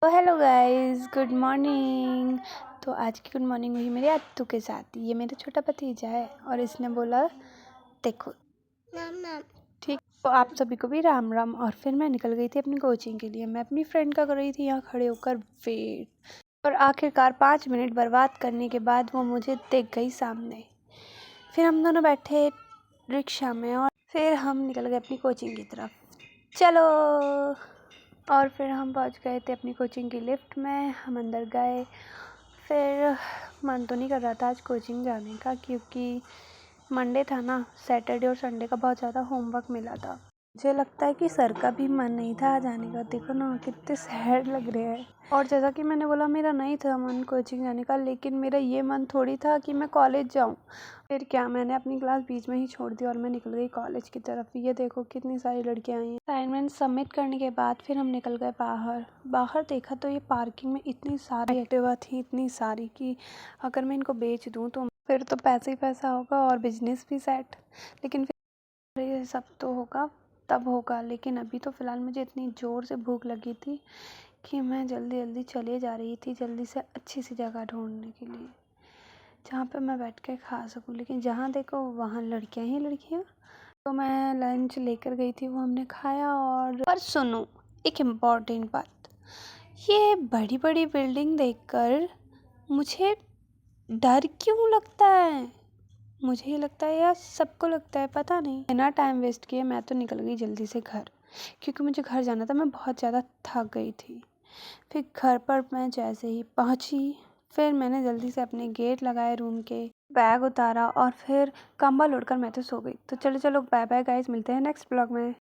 तो hello guys, good morning. तो आज की गुड मॉर्निंग हुई मेरे अत्तू के साथ। ये मेरा छोटा भतीजा है और इसने बोला देखो नाम नाम। ठीक, तो आप सभी को भी राम राम। और फिर मैं निकल गई थी अपनी कोचिंग के लिए। मैं अपनी फ्रेंड का कर रही थी यहाँ खड़े होकर वेट, और आखिरकार 5 मिनट बर्बाद करने के बाद वो मुझे देख गई सामने। फिर हम दोनों बैठे रिक्शा में और फिर हम निकल गए अपनी कोचिंग की तरफ। चलो, और फिर हम पहुंच गए थे अपनी कोचिंग की लिफ्ट में। हम अंदर गए। फिर मन तो नहीं कर रहा था आज कोचिंग जाने का, क्योंकि मंडे था ना। सैटरडे और संडे का बहुत ज़्यादा होमवर्क मिला था। मुझे लगता है कि सर का भी मन नहीं था जाने का। देखो ना कितने सैड लग रहे हैं। और जैसा कि मैंने बोला, मेरा नहीं था मन कोचिंग जाने का, लेकिन मेरा ये मन थोड़ी था कि मैं कॉलेज जाऊँ। फिर क्या, मैंने अपनी क्लास बीच में ही छोड़ दी और मैं निकल गई कॉलेज की तरफ। ये देखो कितनी सारी लड़कियां आई हैं। असाइनमेंट सबमिट करने के बाद फिर हम निकल गए बाहर देखा तो ये पार्किंग में इतनी सारी एक्टिवा थी, इतनी सारी कि अगर मैं इनको बेच दूँ तो फिर तो पैसा ही पैसा होगा और बिजनेस भी सेट। लेकिन फिर ये सब तो होगा तब होगा। लेकिन अभी तो फ़िलहाल मुझे इतनी ज़ोर से भूख लगी थी कि मैं जल्दी जल्दी चले जा रही थी, जल्दी से अच्छी सी जगह ढूंढने के लिए जहाँ पे मैं बैठ के खा सकूँ। लेकिन जहाँ देखो वहाँ लड़कियाँ ही लड़कियाँ। तो मैं लंच लेकर गई थी, वो हमने खाया। और पर सुनो, एक इम्पॉर्टेंट बात, ये बड़ी बड़ी बिल्डिंग देखकर मुझे डर क्यों लगता है। मुझे ही लगता है या सबको लगता है, पता नहीं। बिना टाइम वेस्ट किए मैं तो निकल गई जल्दी से घर, क्योंकि मुझे घर जाना था। मैं बहुत ज़्यादा थक गई थी। फिर घर पर मैं जैसे ही पहुंची, फिर मैंने जल्दी से अपने गेट लगाए रूम के, बैग उतारा और फिर कंबल ओढ़कर मैं तो सो गई। तो चलो चलो, बाय बाय गाइस, मिलते हैं नेक्स्ट ब्लॉग में।